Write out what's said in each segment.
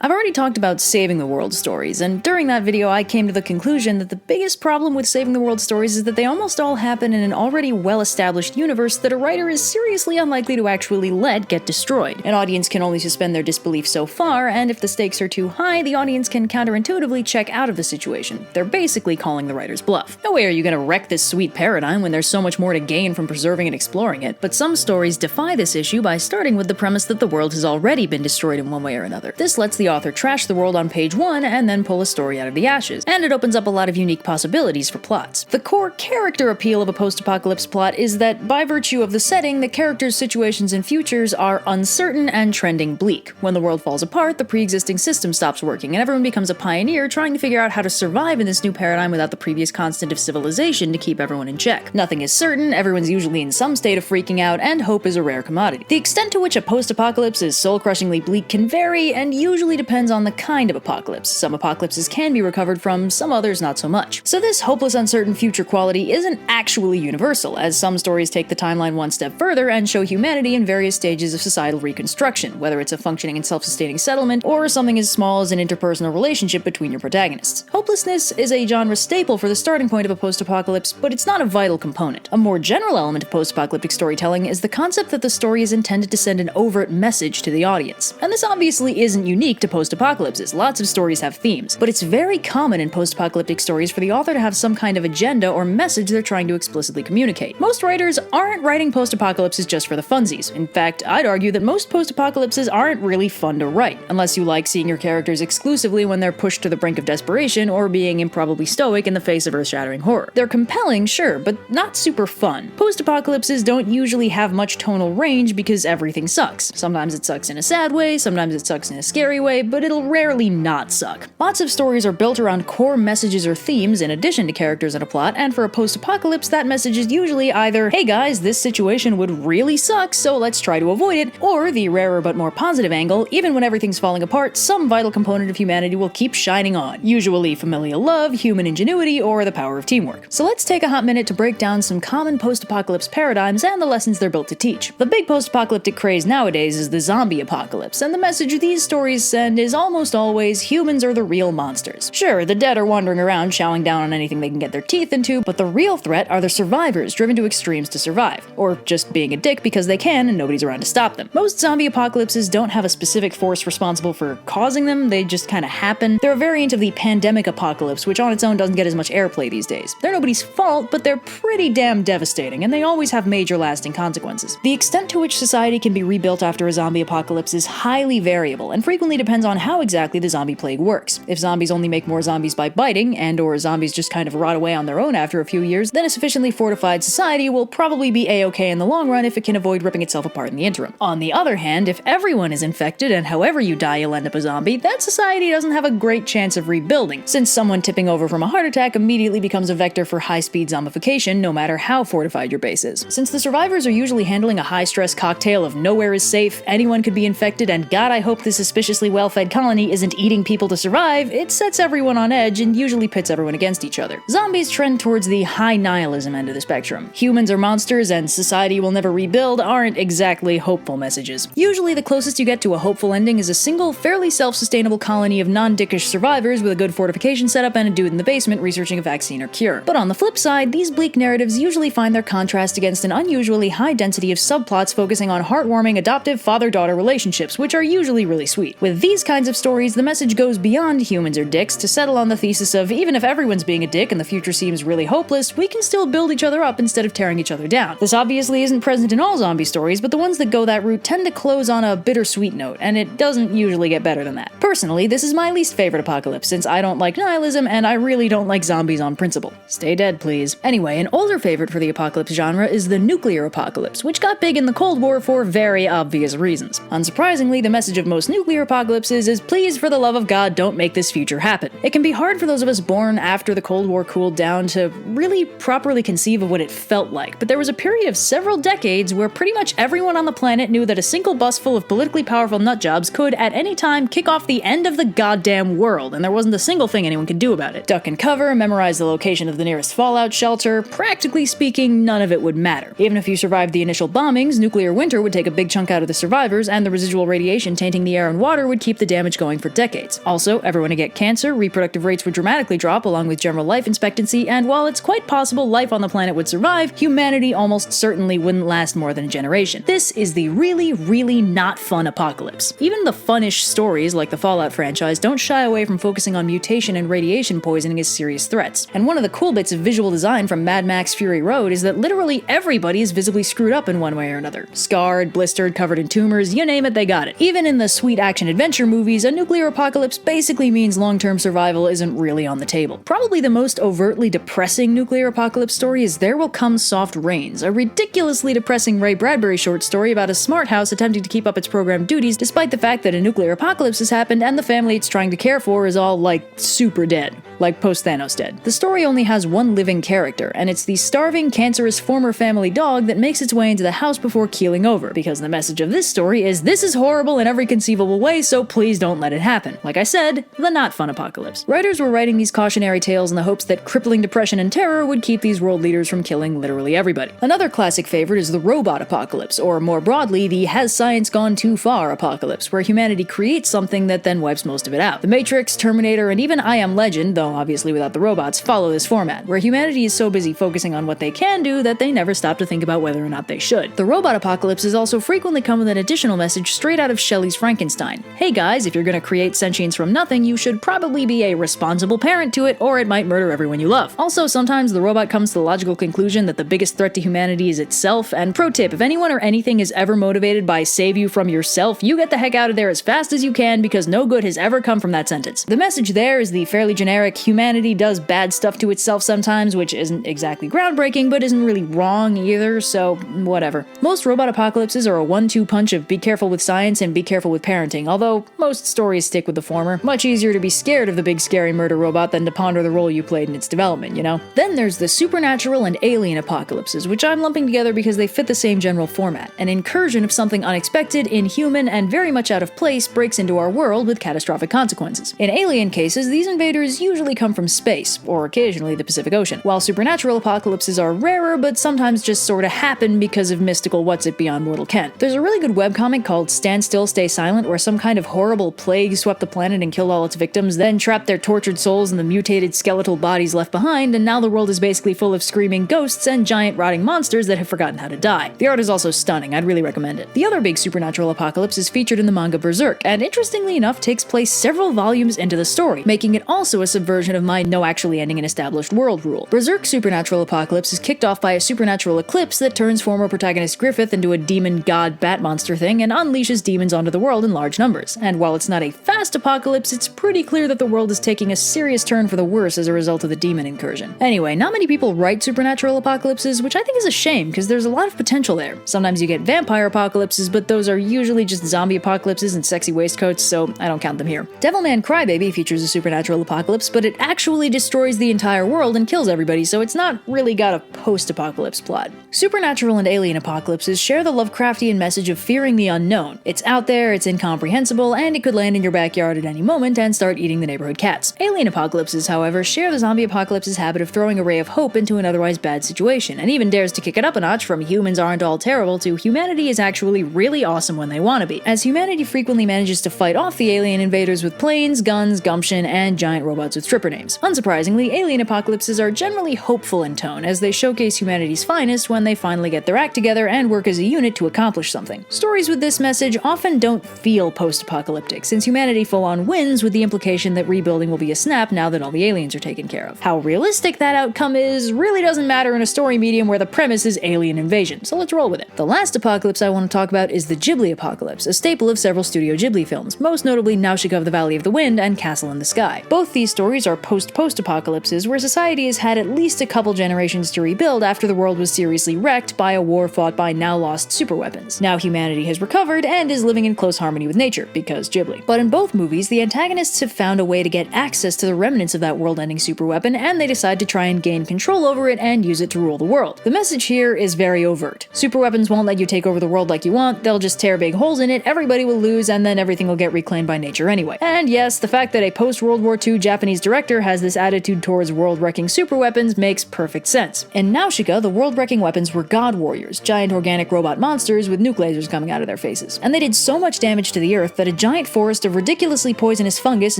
I've already talked about saving the world stories, and during that video I came to the conclusion that the biggest problem with saving the world stories is that they almost all happen in an already well-established universe that a writer is seriously unlikely to actually let get destroyed. An audience can only suspend their disbelief so far, and if the stakes are too high, the audience can counterintuitively check out of the situation. They're basically calling the writer's bluff. No way are you gonna wreck this sweet paradigm when there's so much more to gain from preserving and exploring it, but some stories defy this issue by starting with the premise that the world has already been destroyed in one way or another. This lets the author trash the world on page 1 and then pull a story out of the ashes, and it opens up a lot of unique possibilities for plots. The core character appeal of a post-apocalypse plot is that, by virtue of the setting, the characters' situations and futures are uncertain and trending bleak. When the world falls apart, the pre-existing system stops working, and everyone becomes a pioneer trying to figure out how to survive in this new paradigm without the previous constant of civilization to keep everyone in check. Nothing is certain, everyone's usually in some state of freaking out, and hope is a rare commodity. The extent to which a post-apocalypse is soul-crushingly bleak can vary, and usually depends on the kind of apocalypse. Some apocalypses can be recovered from, some others not so much. So this hopeless, uncertain future quality isn't actually universal, as some stories take the timeline one step further and show humanity in various stages of societal reconstruction, whether it's a functioning and self-sustaining settlement, or something as small as an interpersonal relationship between your protagonists. Hopelessness is a genre staple for the starting point of a post-apocalypse, but it's not a vital component. A more general element of post-apocalyptic storytelling is the concept that the story is intended to send an overt message to the audience. And this obviously isn't unique to post-apocalypses. Lots of stories have themes, but it's very common in post-apocalyptic stories for the author to have some kind of agenda or message they're trying to explicitly communicate. Most writers aren't writing post-apocalypses just for the funsies. In fact, I'd argue that most post-apocalypses aren't really fun to write, unless you like seeing your characters exclusively when they're pushed to the brink of desperation or being improbably stoic in the face of earth-shattering horror. They're compelling, sure, but not super fun. Post-apocalypses don't usually have much tonal range because everything sucks. Sometimes it sucks in a sad way, sometimes it sucks in a scary way, but it'll rarely not suck. Lots of stories are built around core messages or themes in addition to characters and a plot, and for a post-apocalypse, that message is usually either, hey guys, this situation would really suck, so let's try to avoid it, or the rarer but more positive angle, even when everything's falling apart, some vital component of humanity will keep shining on, usually familial love, human ingenuity, or the power of teamwork. So let's take a hot minute to break down some common post-apocalypse paradigms and the lessons they're built to teach. The big post-apocalyptic craze nowadays is the zombie apocalypse, and the message these stories send is almost always humans are the real monsters. Sure, the dead are wandering around chowing down on anything they can get their teeth into, but the real threat are the survivors driven to extremes to survive, or just being a dick because they can and nobody's around to stop them. Most zombie apocalypses don't have a specific force responsible for causing them, they just kinda happen. They're a variant of the pandemic apocalypse, which on its own doesn't get as much airplay these days. They're nobody's fault, but they're pretty damn devastating, and they always have major lasting consequences. The extent to which society can be rebuilt after a zombie apocalypse is highly variable, and frequently depends on how exactly the zombie plague works. If zombies only make more zombies by biting, and/or zombies just kind of rot away on their own after a few years, then a sufficiently fortified society will probably be a-okay in the long run if it can avoid ripping itself apart in the interim. On the other hand, if everyone is infected and however you die you'll end up a zombie, that society doesn't have a great chance of rebuilding, since someone tipping over from a heart attack immediately becomes a vector for high-speed zombification no matter how fortified your base is. Since the survivors are usually handling a high-stress cocktail of nowhere is safe, anyone could be infected, and God I hope this suspiciously well-fed colony isn't eating people to survive, it sets everyone on edge and usually pits everyone against each other. Zombies trend towards the high nihilism end of the spectrum. Humans are monsters and society will never rebuild aren't exactly hopeful messages. Usually the closest you get to a hopeful ending is a single, fairly self-sustainable colony of non-dickish survivors with a good fortification setup and a dude in the basement researching a vaccine or cure. But on the flip side, these bleak narratives usually find their contrast against an unusually high density of subplots focusing on heartwarming adoptive father-daughter relationships, which are usually really sweet. With these kinds of stories, the message goes beyond humans are dicks to settle on the thesis of even if everyone's being a dick and the future seems really hopeless, we can still build each other up instead of tearing each other down. This obviously isn't present in all zombie stories, but the ones that go that route tend to close on a bittersweet note, and it doesn't usually get better than that. Personally, this is my least favorite apocalypse, since I don't like nihilism and I really don't like zombies on principle. Stay dead, please. Anyway, an older favorite for the apocalypse genre is the nuclear apocalypse, which got big in the Cold War for very obvious reasons. Unsurprisingly, the message of most nuclear apocalypses is please, for the love of God, don't make this future happen. It can be hard for those of us born after the Cold War cooled down to really properly conceive of what it felt like, but there was a period of several decades where pretty much everyone on the planet knew that a single bus full of politically powerful nutjobs could, at any time, kick off the the end of the goddamn world, and there wasn't a single thing anyone could do about it. Duck and cover, memorize the location of the nearest fallout shelter. Practically speaking, none of it would matter. Even if you survived the initial bombings, nuclear winter would take a big chunk out of the survivors, and the residual radiation tainting the air and water would keep the damage going for decades. Also, everyone would get cancer, reproductive rates would dramatically drop along with general life expectancy, and while it's quite possible life on the planet would survive, humanity almost certainly wouldn't last more than a generation. This is the really, really not fun apocalypse. Even the funnish stories like the Fallout franchise don't shy away from focusing on mutation and radiation poisoning as serious threats. And one of the cool bits of visual design from Mad Max Fury Road is that literally everybody is visibly screwed up in one way or another. Scarred, blistered, covered in tumors, you name it, they got it. Even in the sweet action-adventure movies, a nuclear apocalypse basically means long-term survival isn't really on the table. Probably the most overtly depressing nuclear apocalypse story is There Will Come Soft Rains, a ridiculously depressing Ray Bradbury short story about a smart house attempting to keep up its programmed duties despite the fact that a nuclear apocalypse has happened and the family it's trying to care for is all, like, super dead. Like post-Thanos dead. The story only has one living character, and it's the starving, cancerous former family dog that makes its way into the house before keeling over, because the message of this story is this is horrible in every conceivable way, so please don't let it happen. Like I said, the not fun apocalypse. Writers were writing these cautionary tales in the hopes that crippling depression and terror would keep these world leaders from killing literally everybody. Another classic favorite is the robot apocalypse, or more broadly, the has science gone too far apocalypse, where humanity creates something that then wipes most of it out. The Matrix, Terminator, and even I Am Legend, though obviously without the robots, follow this format, where humanity is so busy focusing on what they can do that they never stop to think about whether or not they should. The robot apocalypses also frequently come with an additional message straight out of Shelley's Frankenstein. Hey guys, if you're gonna create sentience from nothing, you should probably be a responsible parent to it, or it might murder everyone you love. Also, sometimes the robot comes to the logical conclusion that the biggest threat to humanity is itself, and pro tip, if anyone or anything is ever motivated by save you from yourself, you get the heck out of there as fast as you can because no good has ever come from that sentence. The message there is the fairly generic humanity does bad stuff to itself sometimes, which isn't exactly groundbreaking, but isn't really wrong either, so whatever. Most robot apocalypses are a 1-2 punch of be careful with science and be careful with parenting, although most stories stick with the former. Much easier to be scared of the big scary murder robot than to ponder the role you played in its development, you know? Then there's the supernatural and alien apocalypses, which I'm lumping together because they fit the same general format. An incursion of something unexpected, inhuman, and very much out of place breaks into our world with catastrophic consequences. In alien cases, these invaders usually come from space, or occasionally the Pacific Ocean, while supernatural apocalypses are rarer but sometimes just sorta happen because of mystical what's-it beyond mortal ken. There's a really good webcomic called Stand Still, Stay Silent where some kind of horrible plague swept the planet and killed all its victims, then trapped their tortured souls in the mutated skeletal bodies left behind, and now the world is basically full of screaming ghosts and giant rotting monsters that have forgotten how to die. The art is also stunning, I'd really recommend it. The other big supernatural apocalypse is featured in the manga Berserk, and interestingly enough takes place several volumes into the story, making it also a subversion of my no actually ending an established world rule. Berserk's supernatural apocalypse is kicked off by a supernatural eclipse that turns former protagonist Griffith into a demon god bat monster thing and unleashes demons onto the world in large numbers. And while it's not a fast apocalypse, it's pretty clear that the world is taking a serious turn for the worse as a result of the demon incursion. Anyway, not many people write supernatural apocalypses, which I think is a shame because there's a lot of potential there. Sometimes you get vampire apocalypses, but those are usually just zombie apocalypses and sexy waistcoats, so I don't count them here. Devilman Crybaby features a supernatural apocalypse, but it actually destroys the entire world and kills everybody, so it's not really got a post-apocalypse plot. Supernatural and alien apocalypses share the Lovecraftian message of fearing the unknown. It's out there, it's incomprehensible, and it could land in your backyard at any moment and start eating the neighborhood cats. Alien apocalypses, however, share the zombie apocalypse's habit of throwing a ray of hope into an otherwise bad situation, and even dares to kick it up a notch from humans aren't all terrible to humanity is actually really awesome when they want to be, as humanity frequently manages to fight off the alien invaders with planes, guns, gumption, and giant robots with stripper names. Unsurprisingly, alien apocalypses are generally hopeful in tone, as they showcase humanity's finest when they finally get their act together and work as a unit to accomplish something. Stories with this message often don't feel post-apocalyptic, since humanity full-on wins with the implication that rebuilding will be a snap now that all the aliens are taken care of. How realistic that outcome is really doesn't matter in a story medium where the premise is alien invasion, so let's roll with it. The last apocalypse I want to talk about is the Ghibli apocalypse, a staple of several Studio Ghibli films, most notably Nausicaa of the Valley of the Wind and Castle in the Sky. Both these stories are post-apocalypses where society has had at least a couple generations to rebuild after the world was seriously wrecked by a war fought by now lost superweapons. Now humanity has recovered and is living in close harmony with nature, because Ghibli. But in both movies, the antagonists have found a way to get access to the remnants of that world-ending superweapon, and they decide to try and gain control over it and use it to rule the world. The message here is very overt. Superweapons won't let you take over the world like you want, they'll just tear big holes in it, everybody will lose, and then everything will get reclaimed by by nature anyway. And yes, the fact that a post-World War II Japanese director has this attitude towards world-wrecking superweapons makes perfect sense. In Nausicaa, the world-wrecking weapons were god warriors, giant organic robot monsters with nuke lasers coming out of their faces. And they did so much damage to the Earth that a giant forest of ridiculously poisonous fungus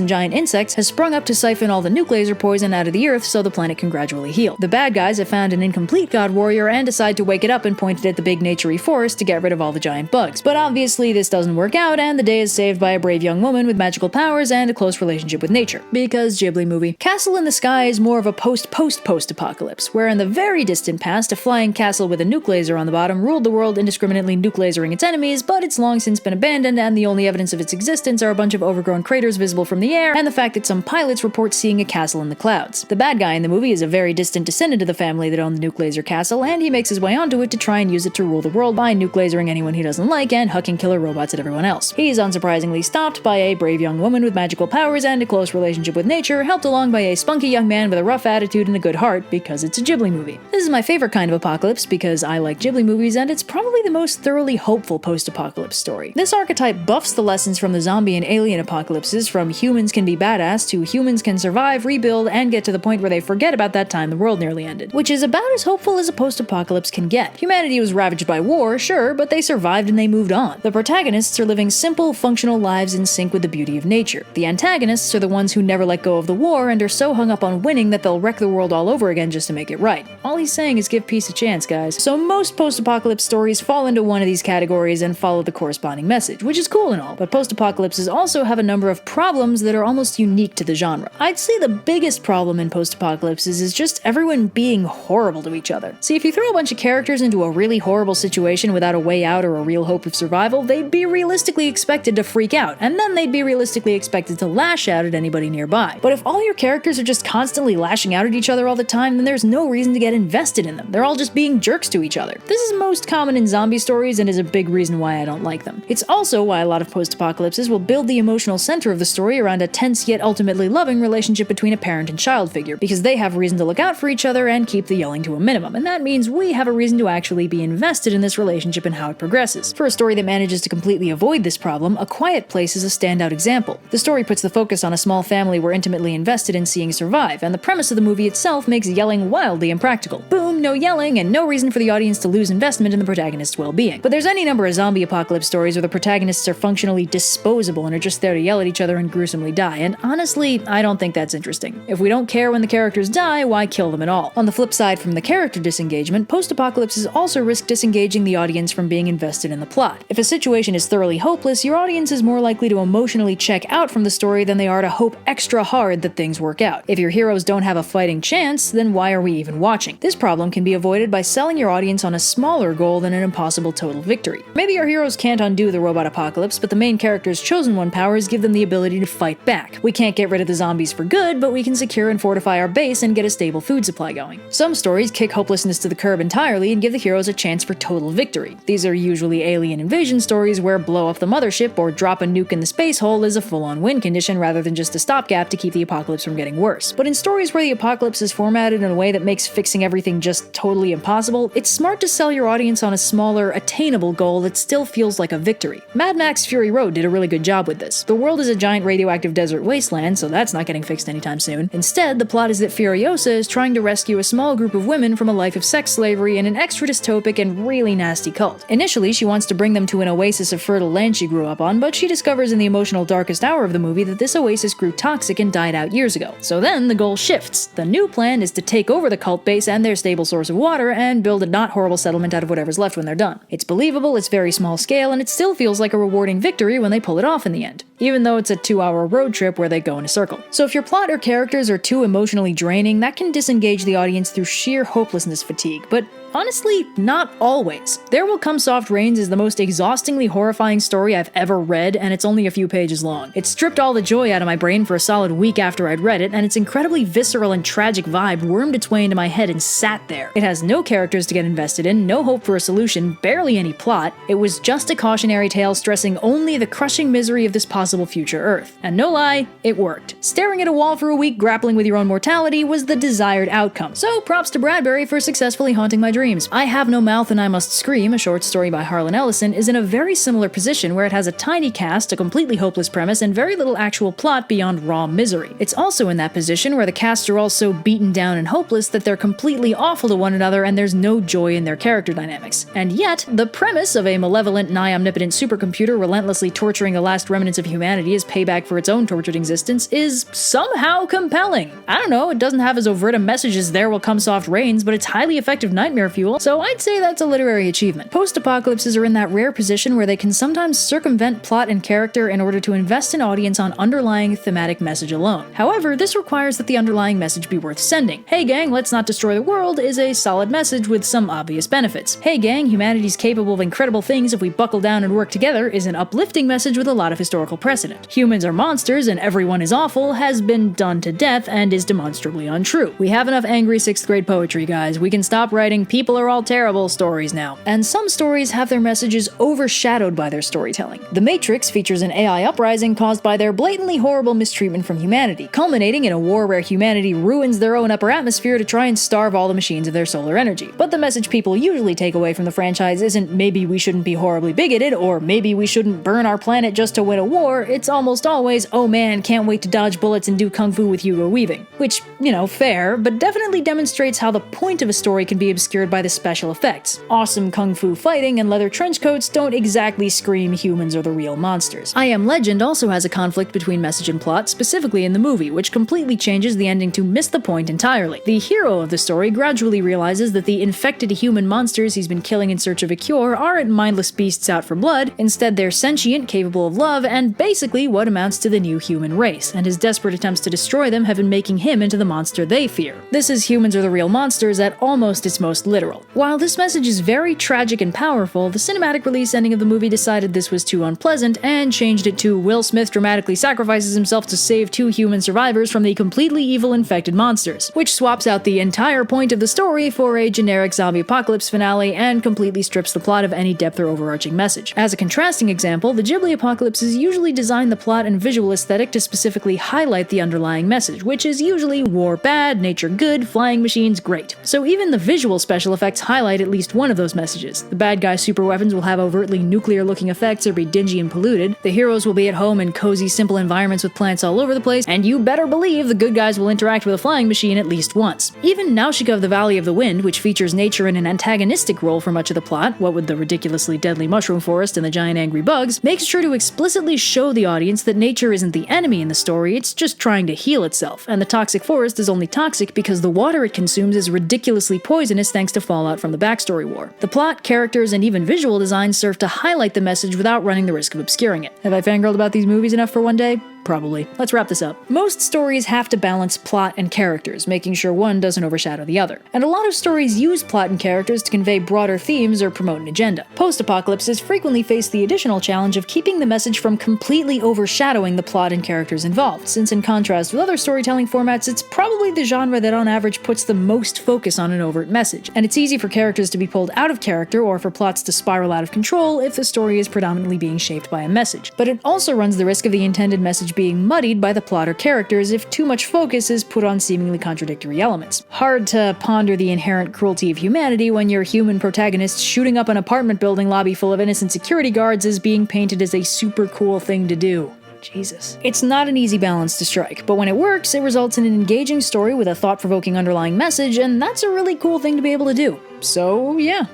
and giant insects has sprung up to siphon all the nuke laser poison out of the Earth so the planet can gradually heal. The bad guys have found an incomplete god warrior and decide to wake it up and point it at the big naturey forest to get rid of all the giant bugs. But obviously this doesn't work out, and the day is saved by a brave young woman with magical powers and a close relationship with nature. Because Ghibli movie. Castle in the Sky is more of a post-post-post-apocalypse, where in the very distant past a flying castle with a nuke laser on the bottom ruled the world, indiscriminately nuke lasering its enemies, but it's long since been abandoned, and the only evidence of its existence are a bunch of overgrown craters visible from the air, and the fact that some pilots report seeing a castle in the clouds. The bad guy in the movie is a very distant descendant of the family that owned the nuke laser castle, and he makes his way onto it to try and use it to rule the world by nuke lasering anyone he doesn't like and hucking killer robots at everyone else. He's unsurprisingly stopped by a brave young woman with magical powers and a close relationship with nature, helped along by a spunky young man with a rough attitude and a good heart, because it's a Ghibli movie. This is my favorite kind of apocalypse because I like Ghibli movies, and it's probably the most thoroughly hopeful post-apocalypse story. This archetype buffs the lessons from the zombie and alien apocalypses, from humans can be badass to humans can survive, rebuild, and get to the point where they forget about that time the world nearly ended, which is about as hopeful as a post-apocalypse can get. Humanity was ravaged by war, sure, but they survived and they moved on. The protagonists are living simple, functional lives in sync with the beauty of nature. The antagonists are the ones who never let go of the war and are so hung up on winning that they'll wreck the world all over again just to make it right. All he's saying is give peace a chance, guys. So most post-apocalypse stories fall into one of these categories and follow the corresponding message, which is cool and all, but post-apocalypses also have a number of problems that are almost unique to the genre. I'd say the biggest problem in post-apocalypses is just everyone being horrible to each other. See, if you throw a bunch of characters into a really horrible situation without a way out or a real hope of survival, they'd be realistically expected to freak out, and then they'd be realistically expected to lash out at anybody nearby. But if all your characters are just constantly lashing out at each other all the time, then there's no reason to get invested in them. They're all just being jerks to each other. This is most common in zombie stories and is a big reason why I don't like them. It's also why a lot of post-apocalypses will build the emotional center of the story around a tense yet ultimately loving relationship between a parent and child figure, because they have reason to look out for each other and keep the yelling to a minimum, and that means we have a reason to actually be invested in this relationship and how it progresses. For a story that manages to completely avoid this problem, A Quiet Place is a standout example. The story puts the focus on a small family we're intimately invested in seeing survive, and the premise of the movie itself makes yelling wildly impractical. Boom, no yelling, and no reason for the audience to lose investment in the protagonist's well-being. But there's any number of zombie apocalypse stories where the protagonists are functionally disposable and are just there to yell at each other and gruesomely die, and honestly, I don't think that's interesting. If we don't care when the characters die, why kill them at all? On the flip side from the character disengagement, post-apocalypses also risk disengaging the audience from being invested in the plot. If a situation is thoroughly hopeless, your audience is more likely to emotionally check out from the story than they are to hope extra hard that things work out. If your heroes don't have a fighting chance, then why are we even watching? This problem can be avoided by selling your audience on a smaller goal than an impossible total victory. Maybe our heroes can't undo the robot apocalypse, but the main character's chosen one powers give them the ability to fight back. We can't get rid of the zombies for good, but we can secure and fortify our base and get a stable food supply going. Some stories kick hopelessness to the curb entirely and give the heroes a chance for total victory. These are usually alien invasion stories where blow up the mothership or drop a nuke in the space hole is a full-on win condition rather than just a stopgap to keep the apocalypse from getting worse. But in stories where the apocalypse is formatted in a way that makes fixing everything just totally impossible, it's smart to sell your audience on a smaller, attainable goal that still feels like a victory. Mad Max Fury Road did a really good job with this. The world is a giant radioactive desert wasteland, so that's not getting fixed anytime soon. Instead, the plot is that Furiosa is trying to rescue a small group of women from a life of sex slavery in an extra dystopic and really nasty cult. Initially, she wants to bring them to an oasis of fertile land she grew up on, but she discovers in the emotional darkest hour of the movie that this oasis grew toxic and died out years ago. So then the goal shifts. The new plan is to take over the cult base and their stable source of water and build a not horrible settlement out of whatever's left when they're done. It's believable, it's very small scale, and it still feels like a rewarding victory when they pull it off in the end, even though it's a 2-hour road trip where they go in a circle. So if your plot or characters are too emotionally draining, that can disengage the audience through sheer hopelessness fatigue, but honestly, not always. There Will Come Soft Rains is the most exhaustingly horrifying story I've ever read, and it's only a few pages long. It stripped all the joy out of my brain for a solid week after I'd read it, and its incredibly visceral and tragic vibe wormed its way into my head and sat there. It has no characters to get invested in, no hope for a solution, barely any plot. It was just a cautionary tale stressing only the crushing misery of this possible future Earth. And no lie, it worked. Staring at a wall for a week grappling with your own mortality was the desired outcome. So props to Bradbury for successfully haunting my dreams. screams. I Have No Mouth and I Must Scream, a short story by Harlan Ellison, is in a very similar position where it has a tiny cast, a completely hopeless premise, and very little actual plot beyond raw misery. It's also in that position where the cast are all so beaten down and hopeless that they're completely awful to one another and there's no joy in their character dynamics. And yet, the premise of a malevolent, nigh-omnipotent supercomputer relentlessly torturing the last remnants of humanity as payback for its own tortured existence is somehow compelling. I don't know, it doesn't have as overt a message as There Will Come Soft Rains, but it's highly effective nightmare fuel, so I'd say that's a literary achievement. Post-apocalypses are in that rare position where they can sometimes circumvent plot and character in order to invest an audience on underlying thematic message alone. However, this requires that the underlying message be worth sending. Hey gang, let's not destroy the world is a solid message with some obvious benefits. Hey gang, humanity's capable of incredible things if we buckle down and work together is an uplifting message with a lot of historical precedent. Humans are monsters and everyone is awful has been done to death and is demonstrably untrue. We have enough angry 6th grade poetry, guys. We can stop writing people are all terrible stories now. And some stories have their messages overshadowed by their storytelling. The Matrix features an AI uprising caused by their blatantly horrible mistreatment from humanity, culminating in a war where humanity ruins their own upper atmosphere to try and starve all the machines of their solar energy. But the message people usually take away from the franchise isn't maybe we shouldn't be horribly bigoted or maybe we shouldn't burn our planet just to win a war. It's almost always, oh man, can't wait to dodge bullets and do kung fu with Hugo Weaving. Which, you know, fair, but definitely demonstrates how the point of a story can be obscured by the special effects. Awesome kung fu fighting and leather trench coats don't exactly scream humans are the real monsters. I Am Legend also has a conflict between message and plot, specifically in the movie, which completely changes the ending to miss the point entirely. The hero of the story gradually realizes that the infected human monsters he's been killing in search of a cure aren't mindless beasts out for blood, instead they're sentient, capable of love, and basically what amounts to the new human race, and his desperate attempts to destroy them have been making him into the monster they fear. This is humans are the real monsters at almost its most literal. While this message is very tragic and powerful, the cinematic release ending of the movie decided this was too unpleasant and changed it to Will Smith dramatically sacrifices himself to save 2 human survivors from the completely evil infected monsters, which swaps out the entire point of the story for a generic zombie apocalypse finale and completely strips the plot of any depth or overarching message. As a contrasting example, the Ghibli apocalypses usually design the plot and visual aesthetic to specifically highlight the underlying message, which is usually war bad, nature good, flying machines great. So even the visual special effects highlight at least one of those messages. The bad guys' super weapons will have overtly nuclear-looking effects or be dingy and polluted, the heroes will be at home in cozy, simple environments with plants all over the place, and you better believe the good guys will interact with a flying machine at least once. Even Nausicaa of the Valley of the Wind, which features nature in an antagonistic role for much of the plot, what with the ridiculously deadly mushroom forest and the giant angry bugs, makes sure to explicitly show the audience that nature isn't the enemy in the story, it's just trying to heal itself, and the toxic forest is only toxic because the water it consumes is ridiculously poisonous thanks to fallout from the backstory war. The plot, characters, and even visual design serve to highlight the message without running the risk of obscuring it. Have I fangirled about these movies enough for one day? Probably. Let's wrap this up. Most stories have to balance plot and characters, making sure one doesn't overshadow the other. And a lot of stories use plot and characters to convey broader themes or promote an agenda. Post-apocalypses frequently face the additional challenge of keeping the message from completely overshadowing the plot and characters involved, since in contrast with other storytelling formats, it's probably the genre that on average puts the most focus on an overt message. And it's easy for characters to be pulled out of character or for plots to spiral out of control if the story is predominantly being shaped by a message. But it also runs the risk of the intended message being muddied by the plot or characters if too much focus is put on seemingly contradictory elements. Hard to ponder the inherent cruelty of humanity when your human protagonist shooting up an apartment building lobby full of innocent security guards is being painted as a super cool thing to do. Jesus. It's not an easy balance to strike, but when it works, it results in an engaging story with a thought-provoking underlying message, and that's a really cool thing to be able to do. So, yeah.